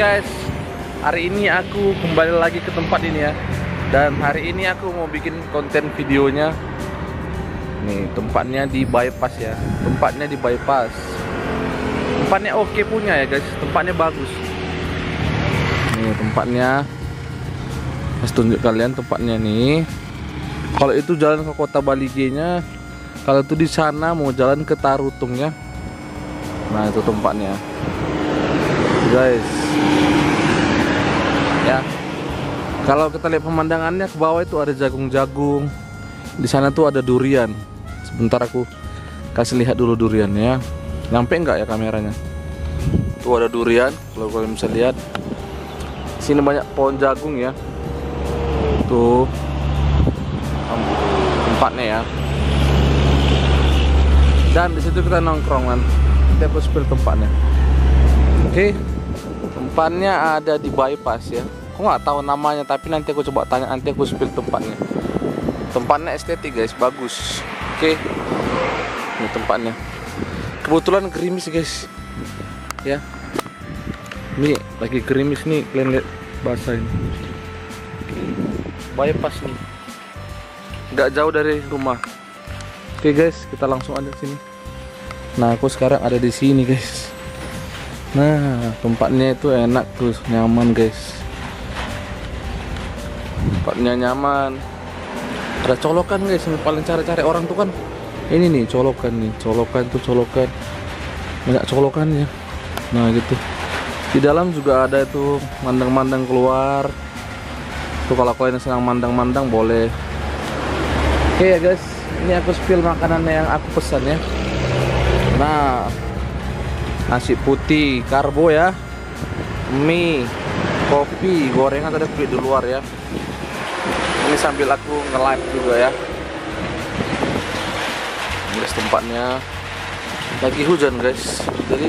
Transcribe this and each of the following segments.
guys, hari ini aku kembali lagi ke tempat ini ya. Dan hari ini aku mau bikin konten videonya. Nih tempatnya di bypass ya. Tempatnya di bypass. Tempatnya oke punya ya guys. Tempatnya bagus. Nih tempatnya. Mas tunjuk kalian tempatnya nih. Kalau itu jalan ke Kota Balige-nya. Kalau itu di sana mau jalan ke Tarutung ya. Nah itu tempatnya guys ya. Kalau kita lihat pemandangannya ke bawah itu ada jagung-jagung, di sana tuh ada durian. Sebentar aku kasih lihat dulu duriannya. Nyampe nggak ya kameranya? Tuh ada durian, kalau kalian bisa lihat. Sini banyak pohon jagung ya. Tuh tempatnya ya. Dan di situ kita nongkrong kan. Nanti aku spill tempatnya. Oke. Tempatnya ada di bypass ya. Aku nggak tahu namanya, tapi nanti aku coba tanya, nanti aku spill tempatnya. Tempatnya estetik guys, bagus. Oke. Ini tempatnya. Kebetulan gerimis guys. Ya. Ini lagi gerimis nih, kalian lihat basah ini. Bypass nih. Nggak jauh dari rumah. Oke guys, kita langsung ada sini. Nah, aku sekarang ada di sini guys. Nah, tempatnya itu enak tuh, nyaman guys. Tempatnya nyaman. Ada colokan guys, yang paling cari-cari orang tuh kan. Ini nih colokan nih, colokan tuh colokan. Banyak colokannya. Nah, gitu. Di dalam juga ada itu mandang-mandang keluar. Tuh kalau kalian senang mandang-mandang boleh. Oke ya guys, ini aku spill makanannya yang aku pesan ya. Nah, nasi putih, karbo ya, mie, kopi, gorengan tadi beli di luar ya. Ini sambil aku nge-live juga ya. Ini tempatnya lagi hujan guys, jadi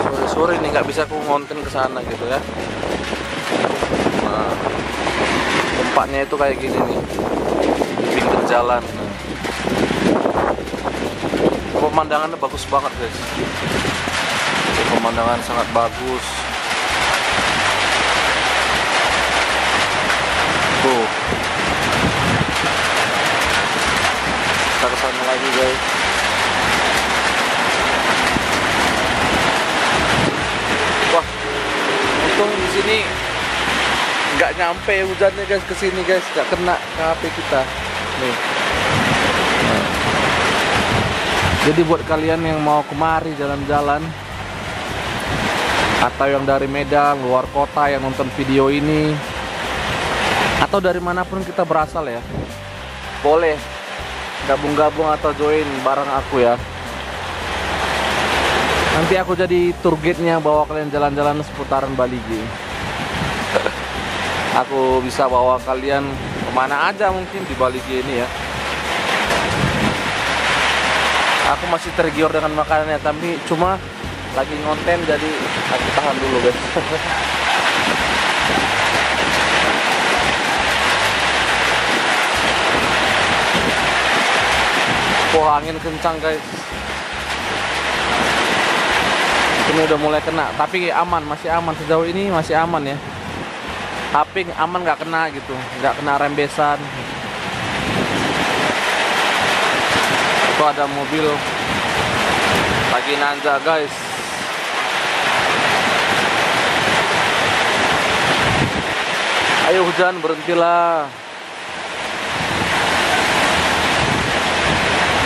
sore-sore ini nggak bisa aku ngonten ke sana gitu ya. Nah, tempatnya itu kayak gini nih, di pinggir jalan. Pemandangannya bagus banget guys. Pemandangan sangat bagus. Tuh. Kita kesana lagi guys. Wah, untung di sini nggak nyampe hujannya guys ke sini guys, nggak kena ke HP kita. Nih. Jadi buat kalian yang mau kemari jalan-jalan, atau yang dari Medan, luar kota yang nonton video ini, atau dari manapun kita berasal ya, boleh gabung-gabung atau join bareng aku ya. Nanti aku jadi tour guide-nya, bawa kalian jalan-jalan seputaran Balige. Aku bisa bawa kalian kemana aja mungkin di Balige ini ya. Aku masih tergiur dengan makanannya, tapi cuma lagi ngonten jadi aku tahan dulu guys. Wah, angin kencang guys. Ini udah mulai kena, tapi aman, masih aman sejauh ini, masih aman ya. Tapi aman, nggak kena gitu, nggak kena rembesan. Itu ada mobil lagi nanjak guys. Ayo hujan, berhentilah.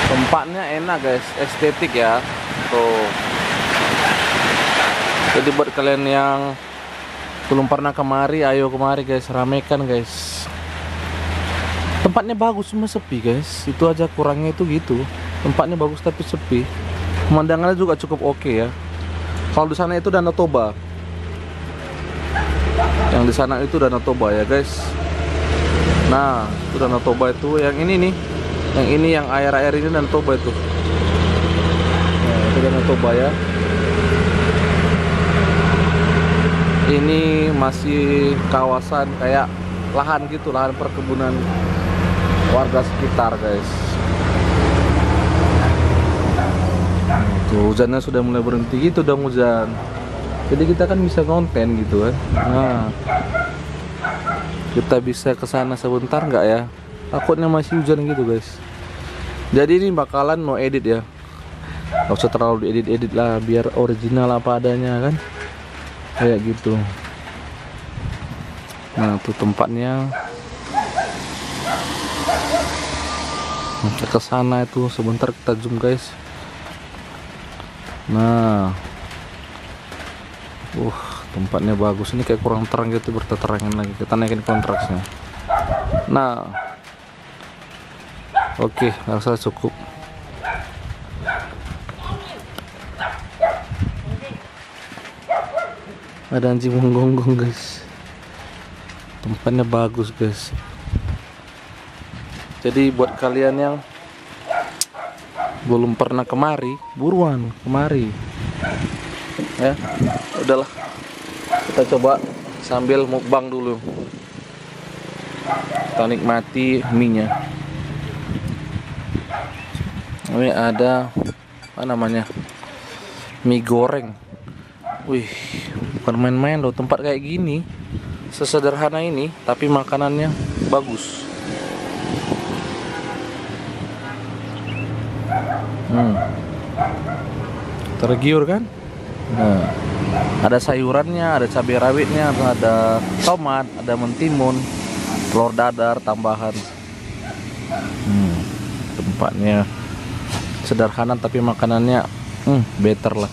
Tempatnya enak guys, estetik ya. Tuh. Jadi buat kalian yang belum pernah kemari, ayo kemari guys, ramekan guys. Tempatnya bagus, cuma sepi guys. Itu aja kurangnya itu gitu. Tempatnya bagus tapi sepi. Pemandangannya juga cukup oke ya. Kalau di sana itu Danau Toba. Yang di sana itu Danau Toba ya guys. Nah, itu Danau Toba itu. Yang ini nih. Yang ini yang air-air ini Danau Toba itu. Nah, itu Danau Toba ya. Ini masih kawasan kayak lahan gitu, lahan perkebunan warga sekitar guys. Tuh hujannya sudah mulai berhenti gitu dong hujan. Jadi kita kan bisa konten gitu kan. Nah, kita bisa ke sana sebentar nggak ya? Takutnya masih hujan gitu guys. Jadi ini bakalan mau edit ya. Gak usah terlalu diedit-edit lah, biar original apa adanya kan. Kayak gitu. Nah, tuh tempatnya. Kita ke sana itu sebentar, kita zoom guys. Nah. Tempatnya bagus. Ini kayak kurang terang gitu, berterangin lagi. Kita naikin kontrasnya. Nah. Oke, rasa cukup. Ada anjing menggonggong guys. Tempatnya bagus guys. Jadi buat kalian yang belum pernah kemari, buruan kemari ya. Udahlah, kita coba sambil mukbang dulu. Kita nikmati mie-nya. Ini ada apa namanya, mie goreng. Wih, bukan main-main loh tempat kayak gini. Sesederhana ini tapi makanannya bagus. Tergiur kan? Nah, ada sayurannya, ada cabai rawitnya, ada tomat, ada mentimun, telur dadar tambahan. Tempatnya sederhana tapi makanannya better lah.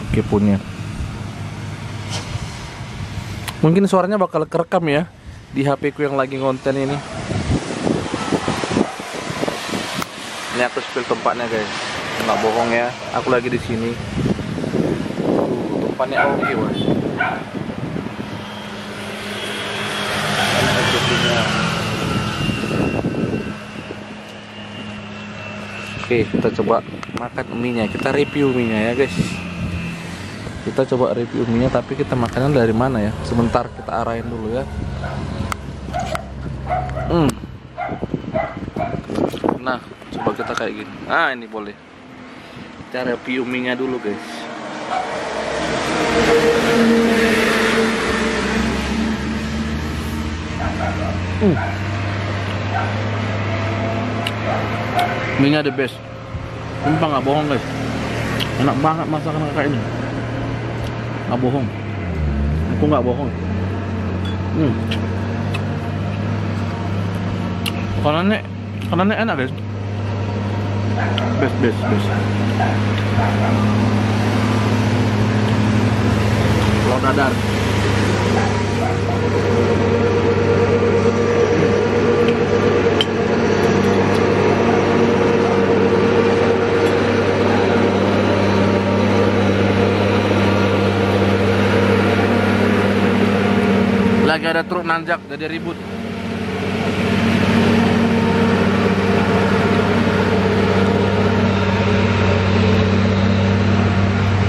Oke punya. Mungkin suaranya bakal kerekam ya di HP ku yang lagi konten ini. Ini aku spill tempatnya guys, nggak bohong ya. Aku lagi di sini. Tempatnya oke wah. Oke, kita coba makan mie-nya. Kita review mie-nya ya guys. Kita coba review mie-nya, tapi kita makannya dari mana ya? Sebentar kita arahin dulu ya. Nah, coba kita kayak gini. Nah, ini boleh. Kita review mie-nya dulu guys. Mie-nya the best. Sumpah nggak bohong guys. Enak banget masakan kakak ini. Nggak bohong. Aku nggak bohong. Makanannya enak guys. Best. Telur dadar. Lagi ada truk nanjak jadi ribut.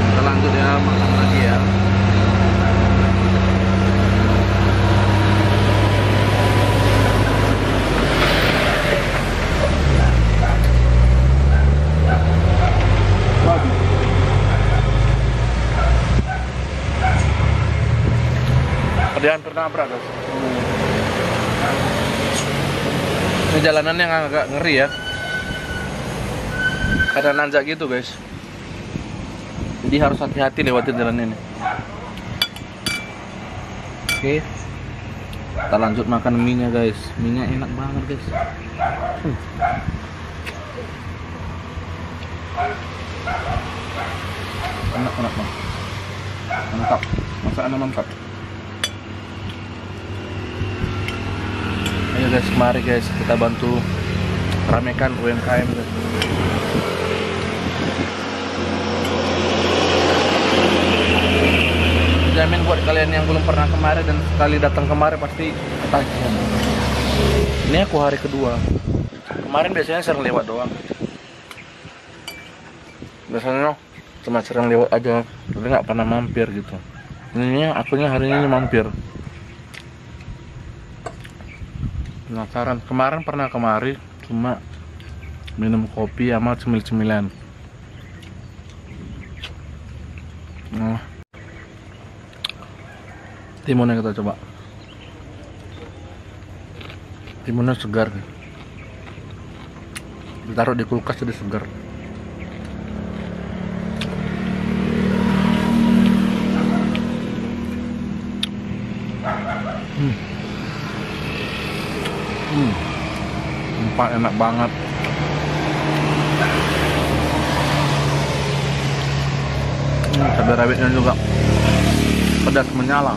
Kita lanjut ya, makan lagi ya. Dia hampir nabrak guys. Ini jalanannya agak ngeri ya, karena nanjak gitu guys. Jadi harus hati-hati lewatin jalan ini. Oke, kita lanjut makan mie-nya guys. Mie-nya enak banget guys. Enak banget. Mantap, masakannya mantap. Ayo guys, mari guys, kita bantu ramekan UMKM guys. Jamin buat kalian yang belum pernah kemari dan sekali datang kemari pasti ketagihan. Ini aku hari kedua. Kemarin biasanya sering lewat doang. Biasanya cuma sering lewat aja, tapi nggak pernah mampir gitu. Ini akunya hari ini mampir. Penasaran, kemarin pernah kemari cuma minum kopi sama cemil-cemilan. Nah, Timunnya kita coba. Timunnya segar nih. Ditaruh di kulkas jadi segar. Empah enak banget. Cabai rawitnya juga pedas menyala.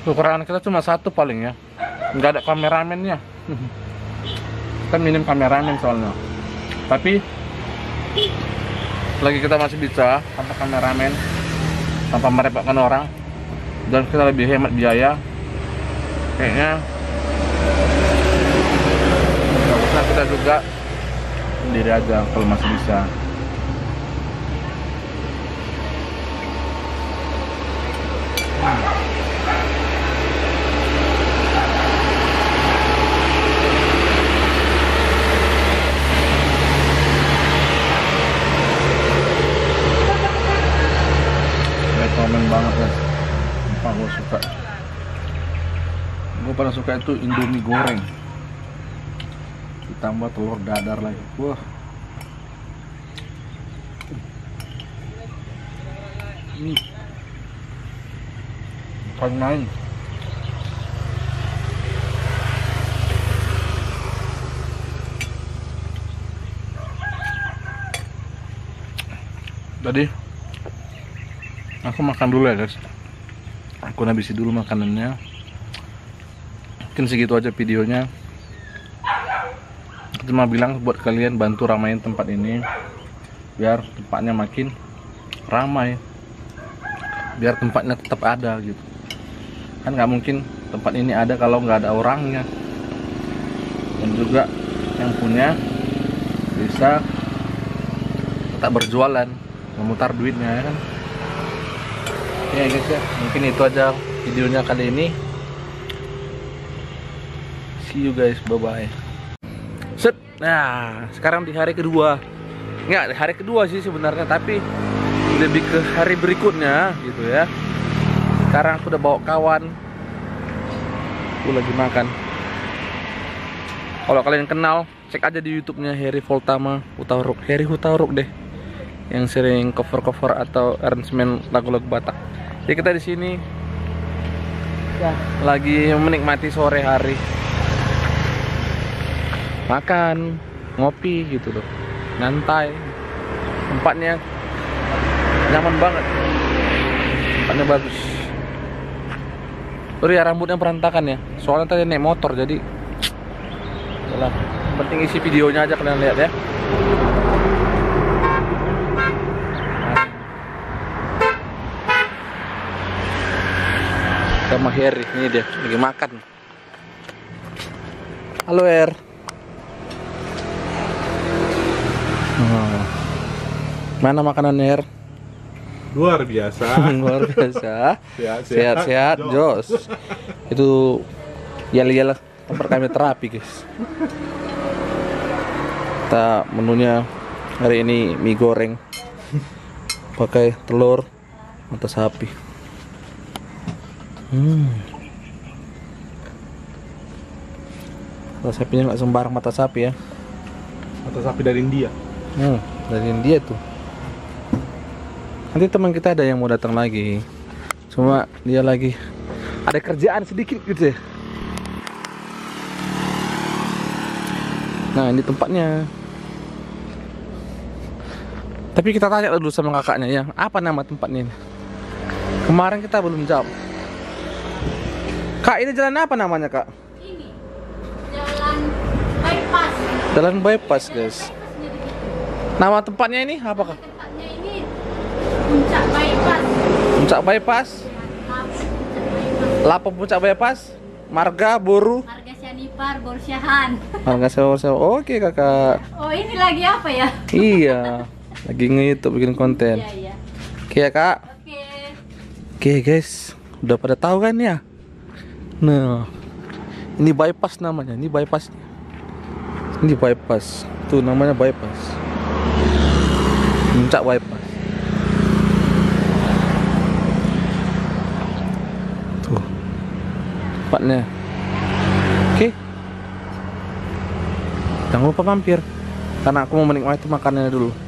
Kekurangan kita cuma satu paling ya, nggak ada kameramennya. Kita minim kameramen soalnya. Tapi lagi kita masih bisa tanpa kameramen, tanpa merepotkan orang, dan kita lebih hemat biaya. Kayaknya nggak usah kita juga sendiri aja kalau masih bisa. Rekomen banget guys. Apa gue suka? Gue paling suka itu Indomie goreng ditambah telur dadar lagi. Wah. Bukan main. Tadi aku makan dulu ya guys. Aku habisi dulu makanannya. Mungkin segitu aja videonya. Aku cuma bilang buat kalian bantu ramain tempat ini biar tempatnya makin ramai, biar tempatnya tetap ada gitu. Kan nggak mungkin tempat ini ada kalau nggak ada orangnya. Dan juga yang punya bisa tetap berjualan, memutar duitnya ya kan. Ya guys ya, mungkin itu aja videonya kali ini. See you guys, bye bye. Set. Nah, sekarang di hari kedua. Nggak, hari kedua sih sebenarnya, tapi lebih ke hari berikutnya gitu ya. Sekarang aku udah bawa kawan. Aku lagi makan. Kalau kalian kenal, cek aja di YouTube-nya Harry Voltama Hutauruk. Harry Hutauruk deh, yang sering cover-cover atau arrangement lagu-lagu Batak. Jadi kita di sini ya, lagi menikmati sore hari, makan, ngopi gitu loh, nyantai. Tempatnya nyaman banget, tempatnya bagus. Oh ya, rambutnya berantakan ya, soalnya tadi naik motor jadi yalah. Penting isi videonya aja kalian lihat ya. Sama Harry, ini dia lagi makan. Halo Er. Mana makanannya Er? Luar biasa. Luar biasa. Sehat-sehat, jos. Itu yel-yel tempat kami terapi guys. Kita menunya hari ini mie goreng pakai telur mata sapi. Mata sapinya nggak sembarang mata sapi ya. Mata sapi dari India. Dari India tuh. Nanti teman kita ada yang mau datang lagi. Cuma dia lagi ada kerjaan sedikit gitu ya. Nah, ini tempatnya. Tapi kita tanya dulu sama kakaknya ya, apa nama tempatnya ini? Kemarin kita belum jawab. Kak, ini jalan apa namanya, Kak? Ini jalan bypass. Jalan bypass, guys. Nama tempatnya ini apa, Kak? Tempatnya ini Puncak Bypass. Puncak Bypass. Lapo Puncak Bypass. Marga Boru. Marga Sianipar Borsyahan. Marga Sewa. Oke, Kakak. Oh, ini lagi apa ya? Iya, lagi nge-YouTube bikin konten. Iya, iya. Oke ya, Kak. Oke. Oke, guys. Udah pada tahu kan ya? Nah, ini bypass namanya, ini bypassnya. Ini bypass, tuh namanya bypass. Puncak bypass. Tuh, tempatnya. Oke. Jangan lupa mampir, karena aku mau menikmati makanannya dulu.